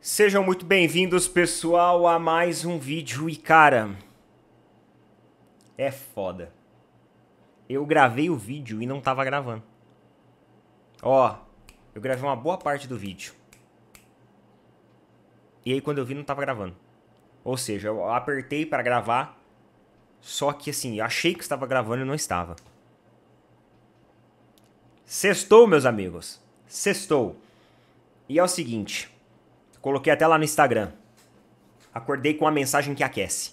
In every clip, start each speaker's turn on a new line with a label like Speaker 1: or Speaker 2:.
Speaker 1: Sejam muito bem-vindos, pessoal, a mais um vídeo. E cara, é foda. Eu gravei o vídeo e não tava gravando. Ó, eu gravei uma boa parte do vídeo. E aí quando eu vi não tava gravando. Ou seja, eu apertei para gravar, só que assim, eu achei que estava gravando e não estava. Sextou, meus amigos. Sextou. E é o seguinte, coloquei até lá no Instagram. Acordei com uma mensagem que aquece.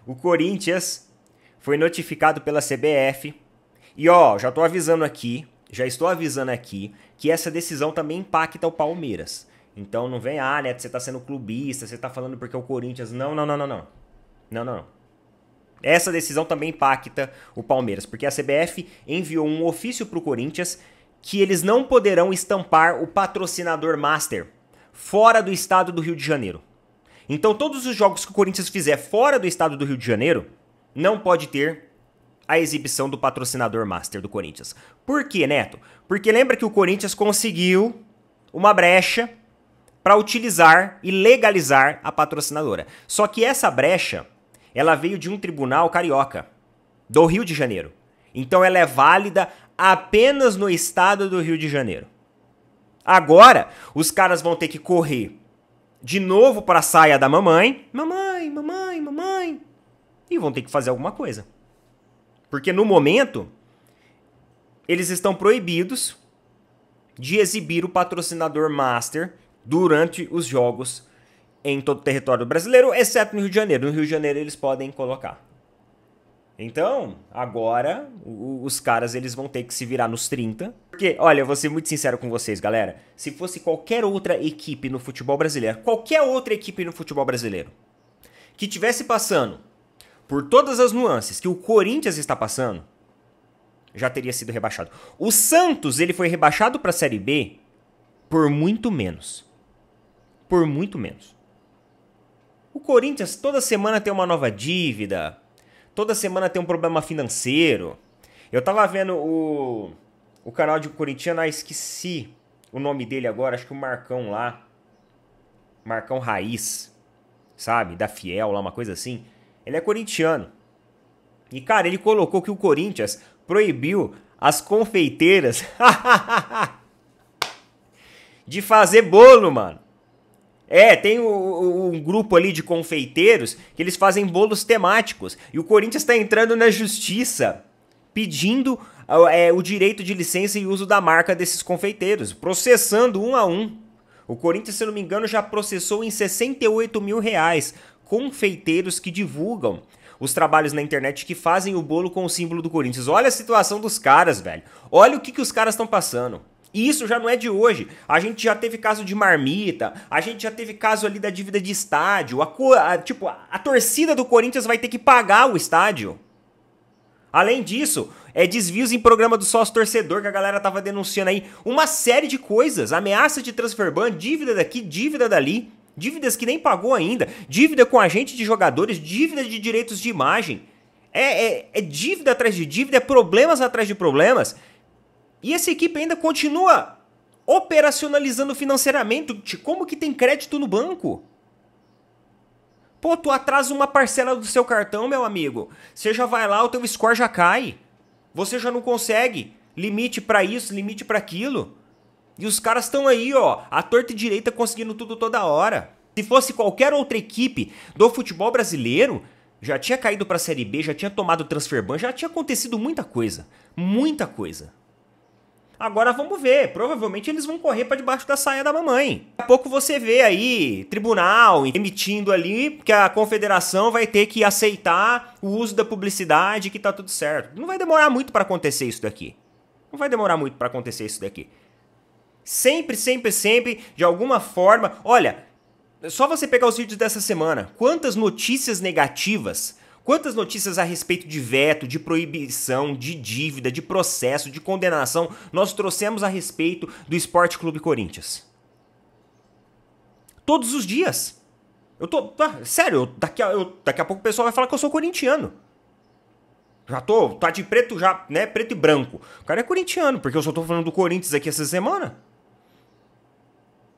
Speaker 1: O Corinthians foi notificado pela CBF. E ó, já estou avisando aqui, que essa decisão também impacta o Palmeiras. Então não vem, Neto, você tá sendo clubista, você tá falando porque o Corinthians... Não. Essa decisão também impacta o Palmeiras, porque a CBF enviou um ofício pro Corinthians que eles não poderão estampar o patrocinador master fora do estado do Rio de Janeiro. Então todos os jogos que o Corinthians fizer fora do estado do Rio de Janeiro, não pode ter a exibição do patrocinador master do Corinthians. Por quê, Neto? Porque lembra que o Corinthians conseguiu uma brecha para utilizar e legalizar a patrocinadora. Só que essa brecha, ela veio de um tribunal carioca, do Rio de Janeiro. Então ela é válida apenas no estado do Rio de Janeiro. Agora, os caras vão ter que correr de novo para a saia da mamãe. Mamãe. E vão ter que fazer alguma coisa. Porque no momento, eles estão proibidos de exibir o patrocinador master durante os jogos em todo o território brasileiro, exceto no Rio de Janeiro. No Rio de Janeiro eles podem colocar. Então, agora, os caras eles vão ter que se virar nos 30. Porque, olha, eu vou ser muito sincero com vocês, galera. Se fosse qualquer outra equipe no futebol brasileiro, que tivesse passando por todas as nuances que o Corinthians está passando, já teria sido rebaixado. O Santos, ele foi rebaixado para a Série B por muito menos. Por muito menos. O Corinthians toda semana tem uma nova dívida. Toda semana tem um problema financeiro. Eu tava vendo o canal de um corintiano, esqueci o nome dele agora, acho que o Marcão lá. Marcão Raiz, sabe? Da Fiel lá, uma coisa assim. Ele é corintiano. E, cara, ele colocou que o Corinthians proibiu as confeiteiras de fazer bolo, mano. Tem um grupo ali de confeiteiros que eles fazem bolos temáticos. E o Corinthians tá entrando na justiça pedindo o direito de licença e uso da marca desses confeiteiros, processando um a um. O Corinthians, se eu não me engano, já processou em R$68 mil confeiteiros que divulgam os trabalhos na internet que fazem o bolo com o símbolo do Corinthians. Olha a situação dos caras, velho. Olha o que os caras estão passando. E isso já não é de hoje. A gente já teve caso de marmita, a gente já teve caso ali da dívida de estádio. A torcida do Corinthians vai ter que pagar o estádio. Além disso, desvios em programa do sócio-torcedor que a galera tava denunciando aí. Uma série de coisas. Ameaça de transfer ban, dívida daqui, dívida dali. Dívidas que nem pagou ainda. Dívida com agente de jogadores, dívida de direitos de imagem. É dívida atrás de dívida, é problemas atrás de problemas. E essa equipe ainda continua operacionalizando financeiramente. Como que tem crédito no banco? Pô, tu atrasa uma parcela do seu cartão, meu amigo. Você já vai lá, o teu score já cai. Você já não consegue limite pra isso, limite pra aquilo. E os caras estão aí, ó, à torta e direita conseguindo tudo toda hora. Se fosse qualquer outra equipe do futebol brasileiro, já tinha caído pra Série B, já tinha tomado transfer ban, já tinha acontecido muita coisa. Muita coisa. Agora vamos ver, provavelmente eles vão correr para debaixo da saia da mamãe. Daqui a pouco você vê aí tribunal emitindo ali que a confederação vai ter que aceitar o uso da publicidade, que tá tudo certo. Não vai demorar muito para acontecer isso daqui. Sempre, de alguma forma... Olha, só você pegar os vídeos dessa semana. Quantas notícias negativas... Quantas notícias a respeito de veto, de proibição, de dívida, de processo, de condenação nós trouxemos a respeito do Sport Clube Corinthians? Todos os dias. Sério, daqui a pouco o pessoal vai falar que eu sou corintiano. Tá de preto já, né? Preto e branco. O cara é corintiano, porque eu só tô falando do Corinthians aqui essa semana.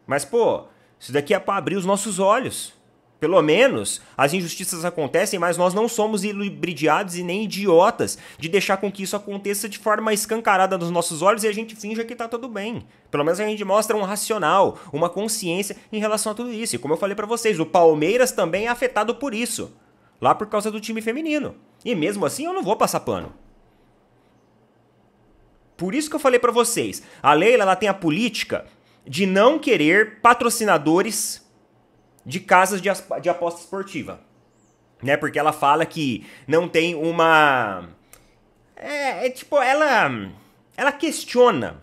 Speaker 1: Mas, pô, isso daqui é pra abrir os nossos olhos. Pelo menos, as injustiças acontecem, mas nós não somos iludibriados e nem idiotas de deixar com que isso aconteça de forma escancarada nos nossos olhos e a gente finja que tá tudo bem. Pelo menos a gente mostra um racional, uma consciência em relação a tudo isso. E como eu falei pra vocês, o Palmeiras também é afetado por isso. Lá por causa do time feminino. E mesmo assim eu não vou passar pano. Por isso que eu falei pra vocês, a Leila ela tem a política de não querer patrocinadores de casas de aposta esportiva, né? Porque ela fala que não tem uma... tipo, ela questiona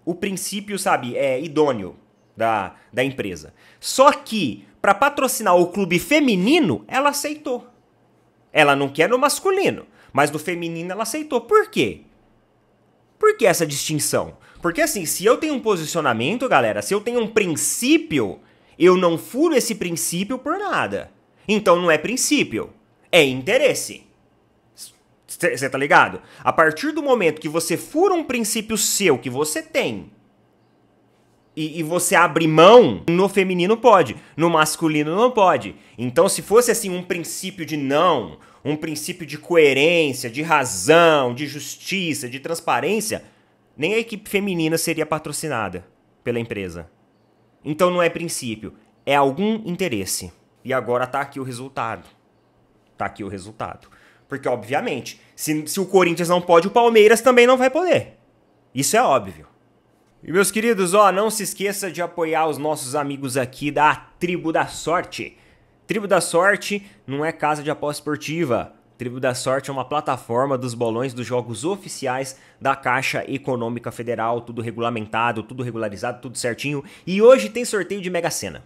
Speaker 1: o princípio, sabe, idôneo da empresa. Só que, para patrocinar o clube feminino, ela aceitou. Ela não quer no masculino, mas no feminino ela aceitou. Por quê? Por que essa distinção? Porque assim, se eu tenho um posicionamento, galera, se eu tenho um princípio... eu não furo esse princípio por nada. Então não é princípio, é interesse. Você tá ligado? A partir do momento que você fura um princípio seu que você tem e você abre mão, no feminino pode, no masculino não pode. Então se fosse assim um princípio de não, um princípio de coerência, de razão, de justiça, de transparência, nem a equipe feminina seria patrocinada pela empresa. Então não é princípio, é algum interesse. E agora tá aqui o resultado. Tá aqui o resultado. Porque, obviamente, se o Corinthians não pode, o Palmeiras também não vai poder. Isso é óbvio. E, meus queridos, ó, não se esqueça de apoiar os nossos amigos aqui da Tribo da Sorte. Tribo da Sorte não é casa de aposta esportiva. Tribo da Sorte é uma plataforma dos bolões dos jogos oficiais da Caixa Econômica Federal, tudo regulamentado, tudo regularizado, tudo certinho. E hoje tem sorteio de Mega Sena.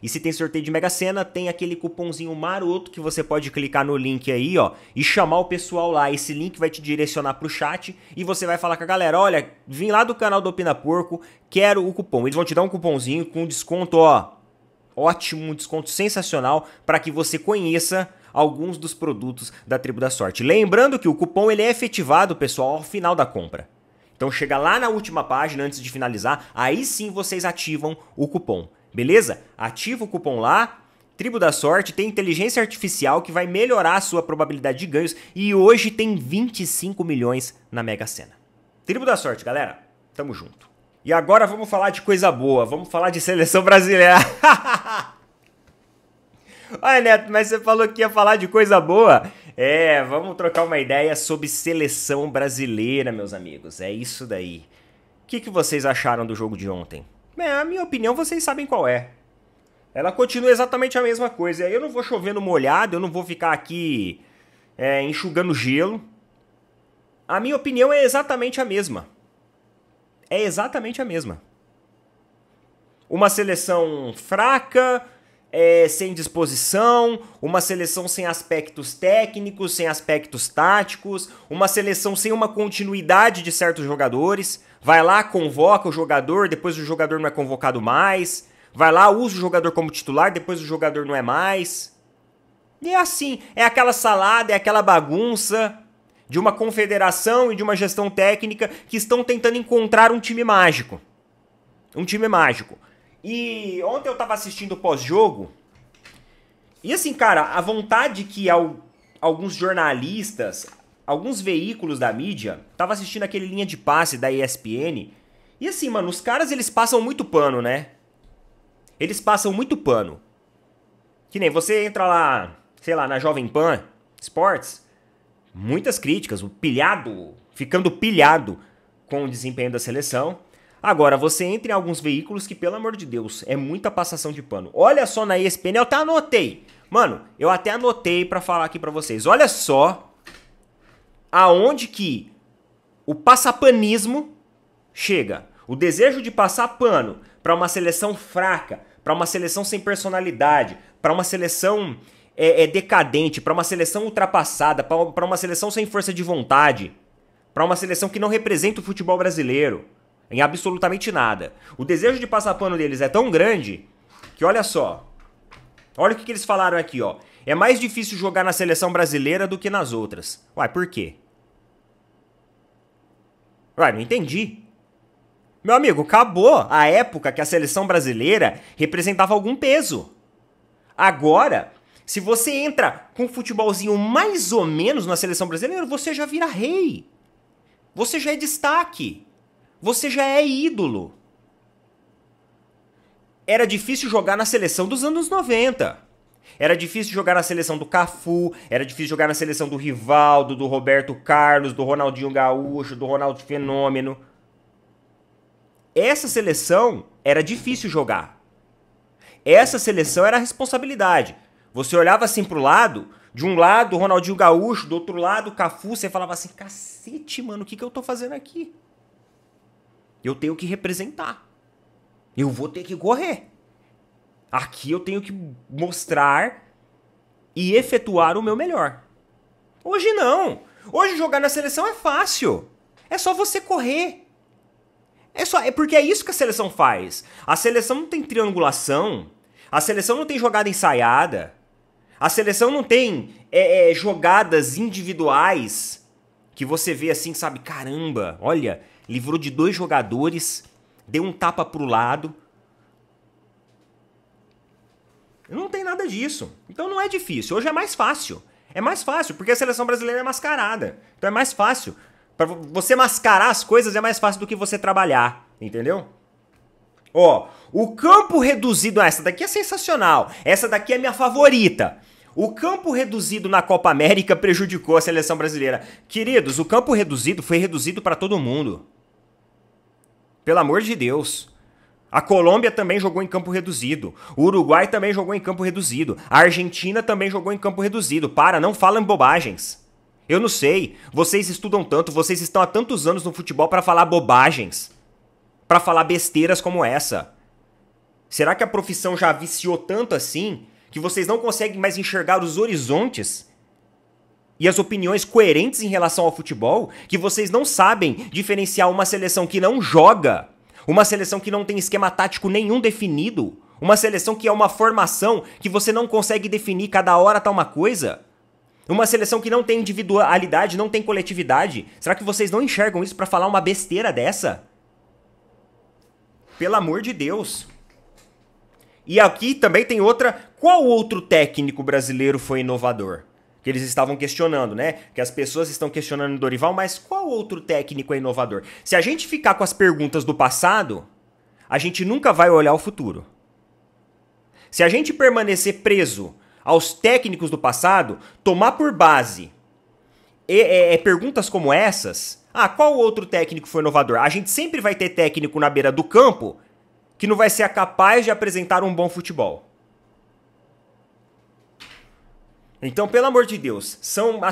Speaker 1: E se tem sorteio de Mega Sena, tem aquele cupomzinho maroto que você pode clicar no link aí, ó, e chamar o pessoal lá. Esse link vai te direcionar pro chat e você vai falar com a galera, olha, vim lá do canal do Opina Porco, quero o cupom. Eles vão te dar um cupomzinho com desconto, ó, ótimo, um desconto sensacional para que você conheça alguns dos produtos da Tribo da Sorte. Lembrando que o cupom ele é efetivado, pessoal, ao final da compra. Então chega lá na última página, antes de finalizar, aí sim vocês ativam o cupom, beleza? Ativa o cupom lá, Tribo da Sorte, tem inteligência artificial que vai melhorar a sua probabilidade de ganhos e hoje tem 25 milhões na Mega Sena. Tribo da Sorte, galera, tamo junto. E agora vamos falar de coisa boa, vamos falar de seleção brasileira. Olha, Neto, mas você falou que ia falar de coisa boa. Vamos trocar uma ideia sobre seleção brasileira, meus amigos. É isso daí. O que vocês acharam do jogo de ontem? A minha opinião, vocês sabem qual é. Ela continua exatamente a mesma coisa. Eu não vou chover no molhado, eu não vou ficar aqui enxugando gelo. A minha opinião é exatamente a mesma. É exatamente a mesma. Uma seleção fraca... sem disposição, uma seleção sem aspectos técnicos, sem aspectos táticos, uma seleção sem uma continuidade de certos jogadores, vai lá, convoca o jogador, depois o jogador não é convocado mais, vai lá, usa o jogador como titular, depois o jogador não é mais. E é assim, é aquela salada, é aquela bagunça de uma confederação e de uma gestão técnica que estão tentando encontrar um time mágico. Um time mágico. E ontem eu tava assistindo o pós-jogo, e assim, cara, a vontade que alguns jornalistas, alguns veículos da mídia, tava assistindo aquele linha de passe da ESPN, e assim, mano, os caras, eles passam muito pano, né? Eles passam muito pano. Que nem você entra lá, sei lá, na Jovem Pan Sports, muitas críticas, ficando pilhado com o desempenho da seleção. Agora, você entra em alguns veículos que, pelo amor de Deus, é muita passação de pano. Olha só na ESPN, eu até anotei. Mano, eu até anotei pra falar aqui pra vocês. Olha só aonde que o passapanismo chega. O desejo de passar pano pra uma seleção fraca, pra uma seleção sem personalidade, pra uma seleção decadente, pra uma seleção ultrapassada, pra uma seleção sem força de vontade, pra uma seleção que não representa o futebol brasileiro. Em absolutamente nada. O desejo de passar pano deles é tão grande que, olha só. Olha o que eles falaram aqui, ó. É mais difícil jogar na seleção brasileira do que nas outras. Uai, por quê? Uai, não entendi. Meu amigo, acabou a época que a seleção brasileira representava algum peso. Agora, se você entra com um futebolzinho mais ou menos na seleção brasileira, você já vira rei. Você já é destaque. Você já é ídolo. Era difícil jogar na seleção dos anos 90. Era difícil jogar na seleção do Cafu, era difícil jogar na seleção do Rivaldo, do Roberto Carlos, do Ronaldinho Gaúcho, do Ronaldo Fenômeno. Essa seleção era difícil jogar. Essa seleção era a responsabilidade. Você olhava assim pro lado, de um lado o Ronaldinho Gaúcho, do outro lado o Cafu, você falava assim, cacete, mano, o que eu tô fazendo aqui? Eu tenho que representar. Eu vou ter que correr. Aqui eu tenho que mostrar e efetuar o meu melhor. Hoje não. Hoje jogar na seleção é fácil. É só você correr. É porque é isso que a seleção faz. A seleção não tem triangulação. A seleção não tem jogada ensaiada. A seleção não tem jogadas individuais que você vê assim, sabe? Caramba, olha, livrou de 2 jogadores, deu um tapa pro lado. Não tem nada disso. Então não é difícil. Hoje é mais fácil. É mais fácil, porque a seleção brasileira é mascarada. Então é mais fácil. Pra você mascarar as coisas é mais fácil do que você trabalhar. Entendeu? Ó, o campo reduzido... Essa daqui é sensacional. Essa daqui é minha favorita. O campo reduzido na Copa América prejudicou a seleção brasileira. Queridos, o campo reduzido foi reduzido para todo mundo. Pelo amor de Deus. A Colômbia também jogou em campo reduzido. O Uruguai também jogou em campo reduzido. A Argentina também jogou em campo reduzido. Não falem bobagens. Eu não sei. Vocês estudam tanto, vocês estão há tantos anos no futebol para falar bobagens. Para falar besteiras como essa. Será que a profissão já viciou tanto assim que vocês não conseguem mais enxergar os horizontes e as opiniões coerentes em relação ao futebol? Que vocês não sabem diferenciar uma seleção que não joga, uma seleção que não tem esquema tático nenhum definido, uma seleção que é uma formação que você não consegue definir, cada hora tá uma coisa? Uma seleção que não tem individualidade, não tem coletividade. Será que vocês não enxergam isso pra falar uma besteira dessa? Pelo amor de Deus. E aqui também tem outra. Qual outro técnico brasileiro foi inovador? Que eles estavam questionando, né? Que as pessoas estão questionando o Dorival, mas qual outro técnico é inovador? Se a gente ficar com as perguntas do passado, a gente nunca vai olhar o futuro. Se a gente permanecer preso aos técnicos do passado, tomar por base perguntas como essas, qual outro técnico foi inovador? A gente sempre vai ter técnico na beira do campo que não vai ser capaz de apresentar um bom futebol. Então, pelo amor de Deus,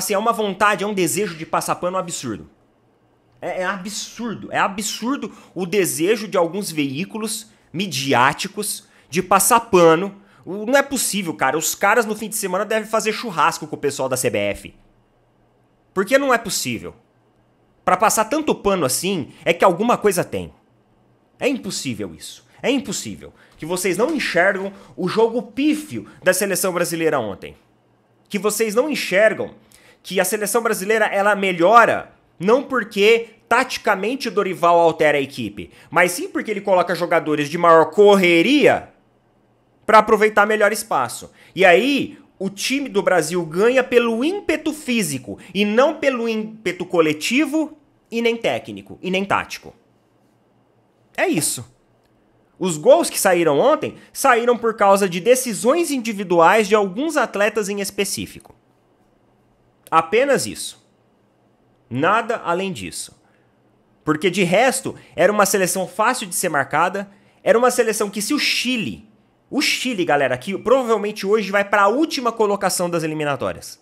Speaker 1: é uma vontade, é um desejo de passar pano absurdo. É absurdo o desejo de alguns veículos midiáticos de passar pano. Não é possível, cara. Os caras no fim de semana devem fazer churrasco com o pessoal da CBF. Porque não é possível. Pra passar tanto pano assim, é que alguma coisa tem. É impossível isso. É impossível. Que vocês não enxergam o jogo pífio da seleção brasileira ontem. Que vocês não enxergam que a seleção brasileira ela melhora não porque taticamente o Dorival altera a equipe, mas sim porque ele coloca jogadores de maior correria para aproveitar melhor espaço. E aí, o time do Brasil ganha pelo ímpeto físico e não pelo ímpeto coletivo e nem técnico e nem tático. É isso. Os gols que saíram ontem saíram por causa de decisões individuais de alguns atletas em específico. Apenas isso. Nada além disso. Porque de resto, era uma seleção fácil de ser marcada, era uma seleção que se o Chile, galera, que provavelmente hoje vai para a última colocação das eliminatórias.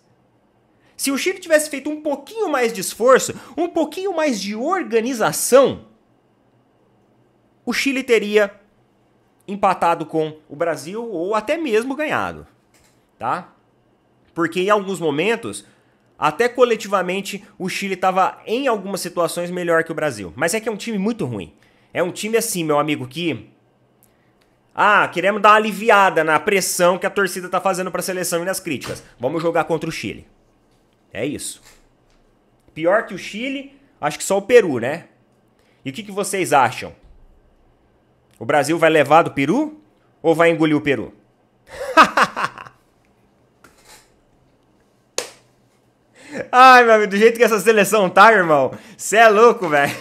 Speaker 1: Se o Chile tivesse feito um pouquinho mais de esforço, um pouquinho mais de organização, o Chile teria empatado com o Brasil ou até mesmo ganhado, tá? Porque em alguns momentos, até coletivamente, o Chile estava em algumas situações melhor que o Brasil. Mas é que é um time muito ruim. É um time assim, meu amigo, que... queremos dar uma aliviada na pressão que a torcida tá fazendo pra seleção e nas críticas. Vamos jogar contra o Chile. É isso. Pior que o Chile, acho que só o Peru, né? E o que vocês acham? O Brasil vai levar do Peru ou vai engolir o Peru? Ai, meu amigo, do jeito que essa seleção tá, irmão, cê é louco, velho.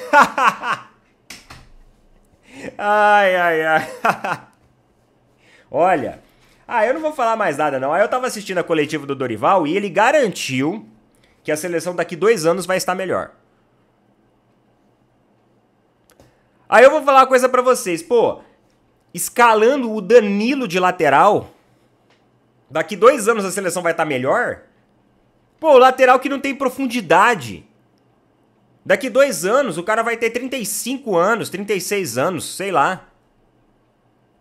Speaker 1: Ai, ai, ai. Olha, eu não vou falar mais nada, não. Aí eu tava assistindo a coletiva do Dorival e ele garantiu que a seleção daqui 2 anos vai estar melhor. Aí eu vou falar uma coisa pra vocês, pô, escalando o Danilo de lateral, daqui 2 anos a seleção vai estar melhor? Pô, lateral que não tem profundidade. Daqui 2 anos o cara vai ter 35 anos, 36 anos, sei lá.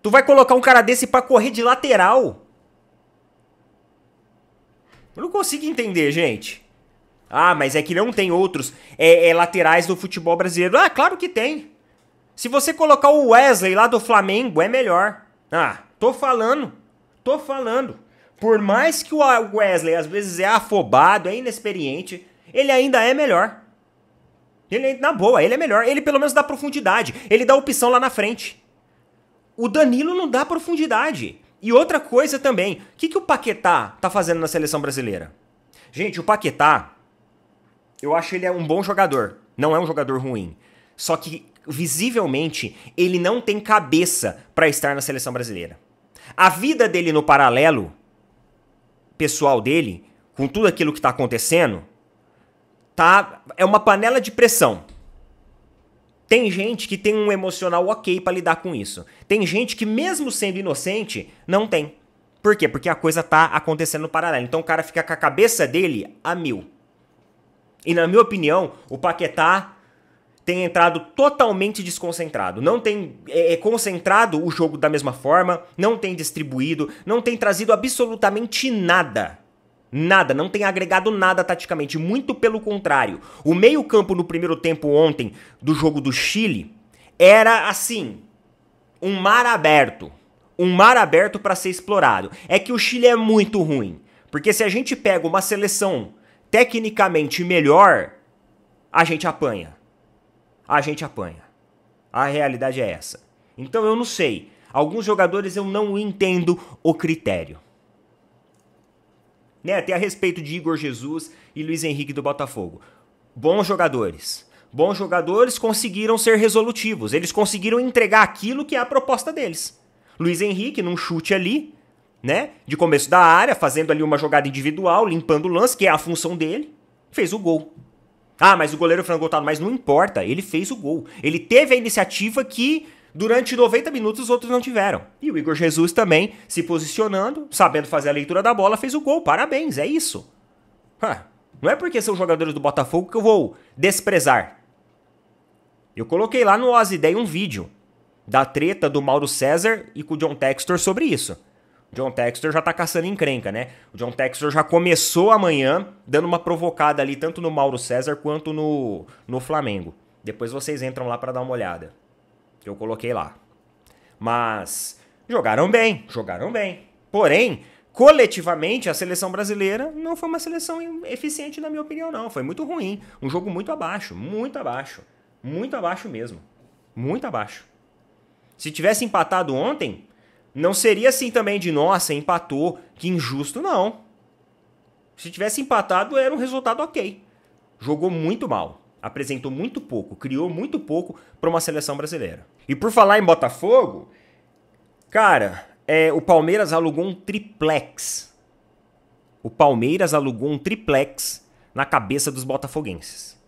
Speaker 1: Tu vai colocar um cara desse pra correr de lateral? Eu não consigo entender, gente. Ah, mas é que não tem outros laterais do futebol brasileiro. Ah, claro que tem. Se você colocar o Wesley lá do Flamengo, é melhor. Ah, tô falando. Por mais que o Wesley às vezes é afobado, é inexperiente, ele ainda é melhor. Ele, na boa, ele é melhor. Ele pelo menos dá profundidade. Ele dá opção lá na frente. O Danilo não dá profundidade. E outra coisa também, o que o Paquetá tá fazendo na seleção brasileira? Gente, o Paquetá, eu acho ele um bom jogador. Não é um jogador ruim. Só que, visivelmente, ele não tem cabeça pra estar na seleção brasileira. A vida dele no paralelo pessoal dele, com tudo aquilo que tá acontecendo, é uma panela de pressão. Tem gente que tem um emocional ok pra lidar com isso. Tem gente que, mesmo sendo inocente, não tem. Por quê? Porque a coisa tá acontecendo no paralelo. Então o cara fica com a cabeça dele a 1000. E na minha opinião, o Paquetá tem entrado totalmente desconcentrado. Não tem concentrado o jogo da mesma forma, não tem distribuído, não tem trazido absolutamente nada. Nada, não tem agregado nada taticamente, muito pelo contrário. O meio-campo no primeiro tempo ontem do jogo do Chile era assim, um mar aberto para ser explorado. É que o Chile é muito ruim, porque se a gente pega uma seleção tecnicamente melhor, a gente apanha. A realidade é essa. Então eu não sei, alguns jogadores eu não entendo o critério. Né, até a respeito de Igor Jesus e Luiz Henrique do Botafogo. Bons jogadores conseguiram ser resolutivos. Eles conseguiram entregar aquilo que é a proposta deles. Luiz Henrique, num chute ali, né, de começo da área, fazendo ali uma jogada individual, limpando o lance, que é a função dele, fez o gol. Ah, mas o goleiro frangotado, mas não importa, ele fez o gol. Ele teve a iniciativa que durante 90 minutos os outros não tiveram. E o Igor Jesus também, se posicionando, sabendo fazer a leitura da bola, fez o gol. Parabéns, é isso. Não é porque são jogadores do Botafogo que eu vou desprezar. Eu coloquei lá no Ozideia um vídeo da treta do Mauro César e com o John Textor sobre isso. O John Textor já tá caçando encrenca, né? O John Textor já começou amanhã dando uma provocada ali, tanto no Mauro César quanto no Flamengo. Depois vocês entram lá pra dar uma olhada. Que eu coloquei lá. Mas jogaram bem. Porém, coletivamente, a seleção brasileira não foi uma seleção eficiente, na minha opinião, não. Foi muito ruim. Um jogo muito abaixo. Muito abaixo mesmo. Muito abaixo. Se tivesse empatado ontem, não seria assim também de, nossa, empatou, que injusto, não. Se tivesse empatado, era um resultado ok. Jogou muito mal. Apresentou muito pouco, criou muito pouco para uma seleção brasileira. E por falar em Botafogo, cara, o Palmeiras alugou um triplex. O Palmeiras alugou um triplex na cabeça dos botafoguenses.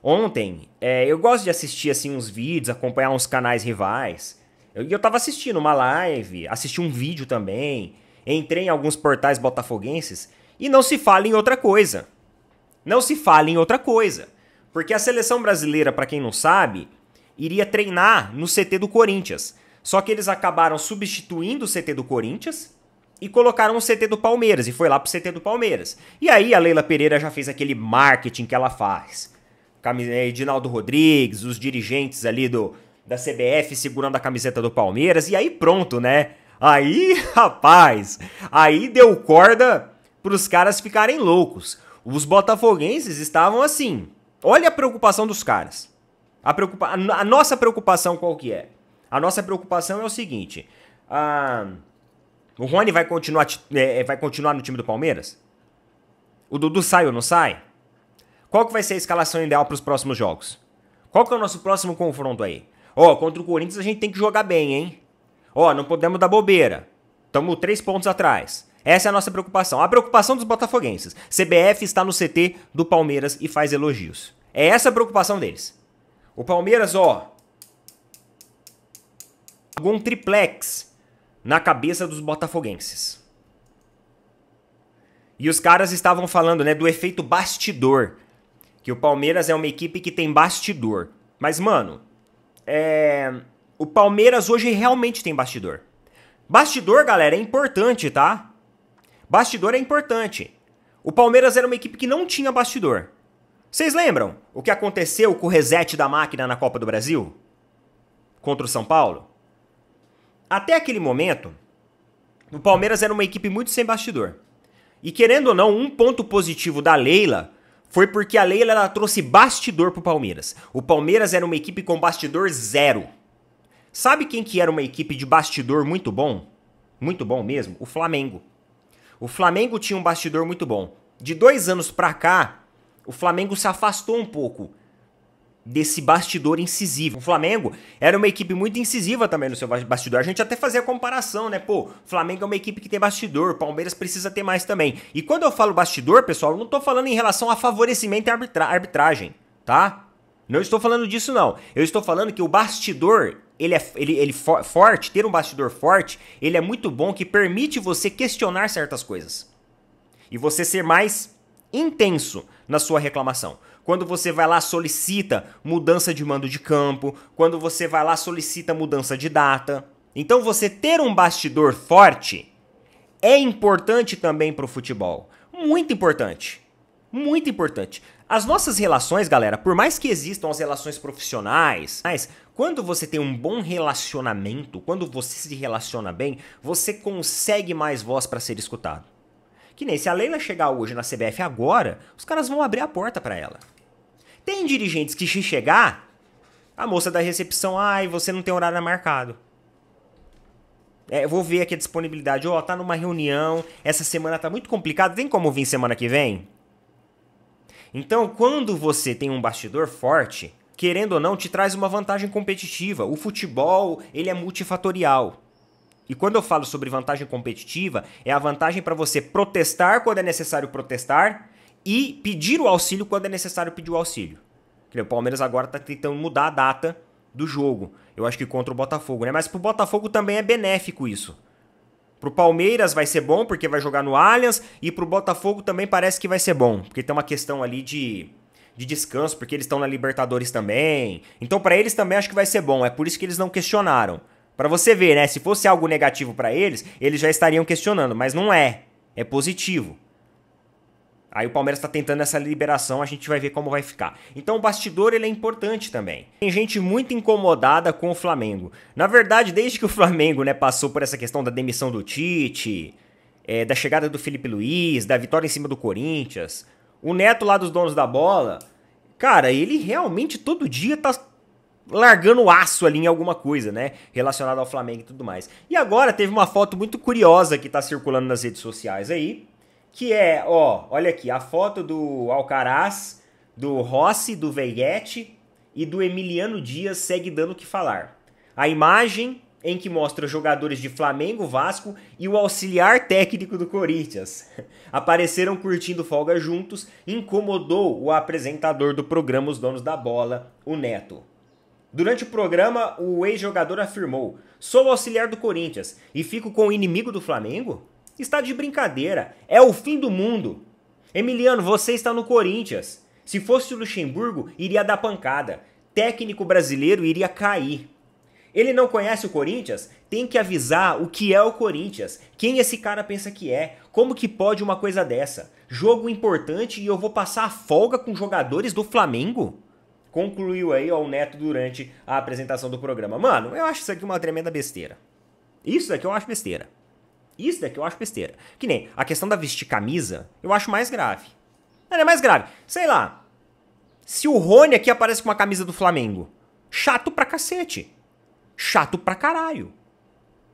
Speaker 1: Ontem, eu gosto de assistir assim uns vídeos, acompanhar uns canais rivais. Eu tava assistindo uma live, assisti um vídeo também, entrei em alguns portais botafoguenses e não se fala em outra coisa. Porque a seleção brasileira, pra quem não sabe, iria treinar no CT do Corinthians. Só que eles acabaram substituindo o CT do Corinthians e colocaram o CT do Palmeiras. E foi lá pro CT do Palmeiras. E aí a Leila Pereira já fez aquele marketing que ela faz. Edinaldo Rodrigues, os dirigentes ali da CBF segurando a camiseta do Palmeiras. E aí pronto, né? Aí, rapaz, aí deu corda pros caras ficarem loucos. Os botafoguenses estavam assim... Olha a preocupação dos caras. A nossa preocupação qual que é? A nossa preocupação é o seguinte, o Rony vai continuar no time do Palmeiras? O Dudu sai ou não sai? Qual que vai ser a escalação ideal para os próximos jogos? Qual que é o nosso próximo confronto aí? Contra o Corinthians a gente tem que jogar bem, hein? Não podemos dar bobeira. Estamos 3 pontos atrás. Essa é a nossa preocupação. A preocupação dos botafoguenses. CBF está no CT do Palmeiras e faz elogios. É essa a preocupação deles. O Palmeiras, jogou um triplex na cabeça dos botafoguenses. E os caras estavam falando, né, do efeito bastidor. Que o Palmeiras é uma equipe que tem bastidor. Mas, mano, o Palmeiras hoje realmente tem bastidor. Bastidor, galera, é importante, tá? Bastidor é importante. O Palmeiras era uma equipe que não tinha bastidor. Vocês lembram o que aconteceu com o reset da máquina na Copa do Brasil? Contra o São Paulo? Até aquele momento, o Palmeiras era uma equipe muito sem bastidor. E querendo ou não, um ponto positivo da Leila foi porque a Leila ela trouxe bastidor pro Palmeiras. O Palmeiras era uma equipe com bastidor zero. Sabe quem que era uma equipe de bastidor muito bom? Muito bom mesmo? O Flamengo. O Flamengo tinha um bastidor muito bom. De 2 anos pra cá, o Flamengo se afastou um pouco desse bastidor incisivo. O Flamengo era uma equipe muito incisiva também no seu bastidor. A gente até fazia comparação, né? Pô, o Flamengo é uma equipe que tem bastidor, o Palmeiras precisa ter mais também. E quando eu falo bastidor, pessoal, eu não tô falando em relação a favorecimento e arbitragem, tá? Não estou falando disso, não. Eu estou falando que o bastidor, ele forte, ter um bastidor forte, ele é muito bom, que permite você questionar certas coisas. E você ser mais intenso na sua reclamação. Quando você vai lá, solicita mudança de mando de campo. Quando você vai lá, solicita mudança de data. Então você ter um bastidor forte é importante também para o futebol. Muito importante. Muito importante. As nossas relações, galera, por mais que existam as relações profissionais, mas quando você tem um bom relacionamento, quando você se relaciona bem, você consegue mais voz para ser escutado. Que nem se a Leila chegar hoje na CBF agora, os caras vão abrir a porta pra ela. Tem dirigentes que se chegar, a moça da recepção, você não tem horário marcado. Eu vou ver aqui a disponibilidade. Tá numa reunião, essa semana tá muito complicado, tem como vir semana que vem? Então, quando você tem um bastidor forte, querendo ou não, te traz uma vantagem competitiva. O futebol, ele é multifatorial. E quando eu falo sobre vantagem competitiva, é a vantagem para você protestar quando é necessário protestar e pedir o auxílio quando é necessário pedir o auxílio. O Palmeiras agora está tentando mudar a data do jogo. Eu acho que contra o Botafogo, né? Mas pro Botafogo também é benéfico isso. Pro Palmeiras vai ser bom porque vai jogar no Allianz e pro Botafogo também parece que vai ser bom, porque tem uma questão ali de descanso, porque eles estão na Libertadores também. Então para eles também acho que vai ser bom, é por isso que eles não questionaram. Pra você ver, né? Se fosse algo negativo pra eles, eles já estariam questionando, mas não é. É positivo. Aí o Palmeiras tá tentando essa liberação, a gente vai ver como vai ficar. Então o bastidor, ele é importante também. Tem gente muito incomodada com o Flamengo. Na verdade, desde que o Flamengo, né, passou por essa questão da demissão do Tite, da chegada do Felipe Luiz, da vitória em cima do Corinthians, o Neto lá dos donos da bola, cara, ele realmente todo dia tá largando aço ali em alguma coisa, né? Relacionada ao Flamengo e tudo mais. E agora teve uma foto muito curiosa que tá circulando nas redes sociais aí, que é, olha aqui, a foto do Alcaraz, do Rossi, do Veiguete e do Emiliano Dias segue dando o que falar. A imagem em que mostra os jogadores de Flamengo, Vasco e o auxiliar técnico do Corinthians apareceram curtindo folga juntos, incomodou o apresentador do programa Os Donos da Bola, o Neto. Durante o programa, o ex-jogador afirmou: "Sou auxiliar do Corinthians e fico com o inimigo do Flamengo? Está de brincadeira, é o fim do mundo. Emiliano, você está no Corinthians. Se fosse o Luxemburgo, iria dar pancada. Técnico brasileiro iria cair. Ele não conhece o Corinthians? Tem que avisar o que é o Corinthians. Quem esse cara pensa que é? Como que pode uma coisa dessa? Jogo importante e eu vou passar a folga com jogadores do Flamengo?" Concluiu aí o Neto durante a apresentação do programa. Mano, eu acho isso aqui uma tremenda besteira. Isso daqui eu acho besteira. Isso daqui eu acho besteira. Que nem a questão da vestir camisa, eu acho mais grave. Não é mais grave. Sei lá. Se o Rony aqui aparece com uma camisa do Flamengo, chato pra cacete. Chato pra caralho.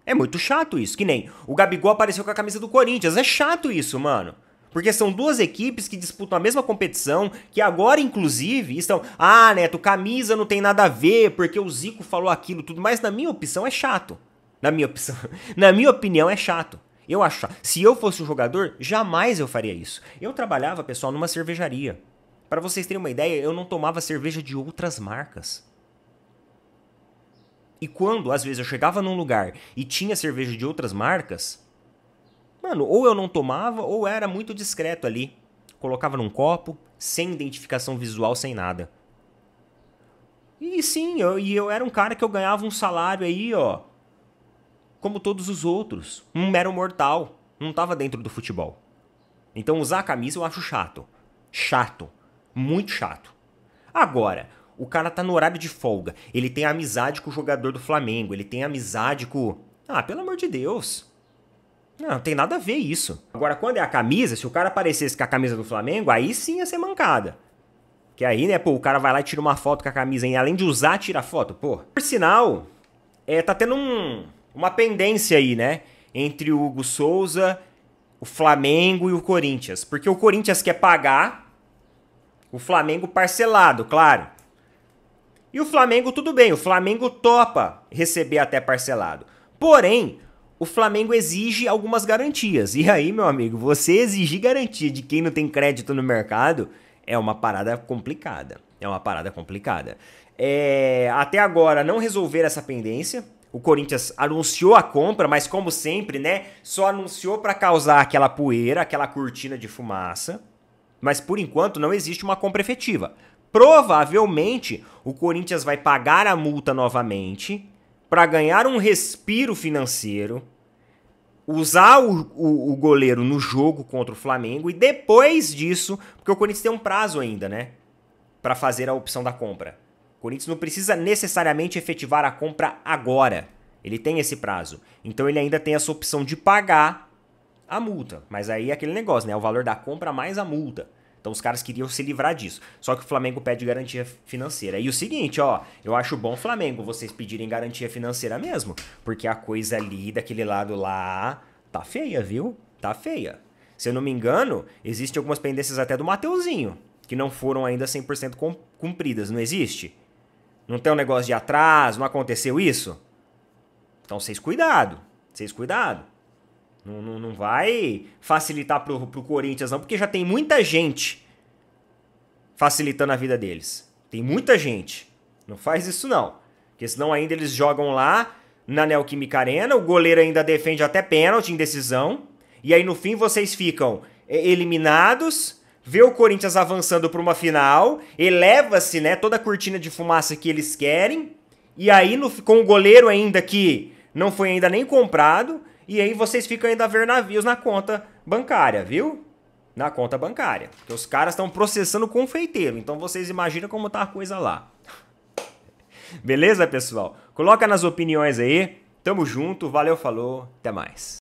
Speaker 1: É muito chato isso, que nem o Gabigol apareceu com a camisa do Corinthians. É chato isso, mano. Porque são duas equipes que disputam a mesma competição, que agora, inclusive, estão... Ah, Neto, camisa não tem nada a ver, porque o Zico falou aquilo, tudo. Mas na minha opção é chato. Na minha opção, na minha opinião é chato. Eu acho chato. Se eu fosse um jogador, jamais eu faria isso. Eu trabalhava, pessoal, numa cervejaria. Para vocês terem uma ideia, eu não tomava cerveja de outras marcas. E quando, às vezes, eu chegava num lugar e tinha cerveja de outras marcas, mano, ou eu não tomava ou era muito discreto ali. Colocava num copo, sem identificação visual, sem nada. E sim, eu era um cara que eu ganhava um salário aí, ó, como todos os outros. Um mero mortal. Não tava dentro do futebol. Então usar a camisa eu acho chato. Chato. Muito chato. Agora, o cara tá no horário de folga. Ele tem amizade com o jogador do Flamengo. Ele tem amizade com... Ah, pelo amor de Deus. Não tem nada a ver isso. Agora, quando é a camisa, se o cara aparecesse com a camisa do Flamengo, aí sim ia ser mancada. Que aí, né, pô, o cara vai lá e tira uma foto com a camisa, e além de usar, tira a foto, pô. Por sinal, tá tendo uma pendência aí, né, entre o Hugo Souza, o Flamengo e o Corinthians. Porque o Corinthians quer pagar, o Flamengo parcelado, claro. E o Flamengo, tudo bem, o Flamengo topa receber até parcelado. Porém, o Flamengo exige algumas garantias. E aí, meu amigo, você exigir garantia de quem não tem crédito no mercado é uma parada complicada. É uma parada complicada. Até agora não resolveram essa pendência. O Corinthians anunciou a compra, mas como sempre, né? Só anunciou para causar aquela poeira, aquela cortina de fumaça. Mas por enquanto não existe uma compra efetiva. Provavelmente o Corinthians vai pagar a multa novamente para ganhar um respiro financeiro, usar o goleiro no jogo contra o Flamengo e depois disso, porque o Corinthians tem um prazo ainda, né, para fazer a opção da compra. O Corinthians não precisa necessariamente efetivar a compra agora. Ele tem esse prazo. Então ele ainda tem essa opção de pagar a multa. Mas aí é aquele negócio, né, o valor da compra mais a multa. Então os caras queriam se livrar disso. Só que o Flamengo pede garantia financeira. E o seguinte, ó, eu acho bom, Flamengo, vocês pedirem garantia financeira mesmo. Porque a coisa ali, daquele lado lá, tá feia, viu? Tá feia. Se eu não me engano, existem algumas pendências até do Mateuzinho, que não foram ainda 100% cumpridas, não existe? Não tem um negócio de atraso, não aconteceu isso? Então vocês cuidado, vocês cuidado. Não vai facilitar pro Corinthians, não, porque já tem muita gente facilitando a vida deles. Tem muita gente. Não faz isso, não. Porque senão ainda eles jogam lá na Neoquímica Arena, o goleiro ainda defende até pênalti em decisão, e aí no fim vocês ficam eliminados, vê o Corinthians avançando para uma final, eleva-se, né, toda a cortina de fumaça que eles querem, e aí com o goleiro ainda que não foi ainda nem comprado, e aí vocês ficam ainda a ver navios na conta bancária, viu? Na conta bancária. Porque os caras estão processando o confeiteiro. Então vocês imaginam como tá a coisa lá. Beleza, pessoal? Coloca nas opiniões aí. Tamo junto. Valeu, falou. Até mais.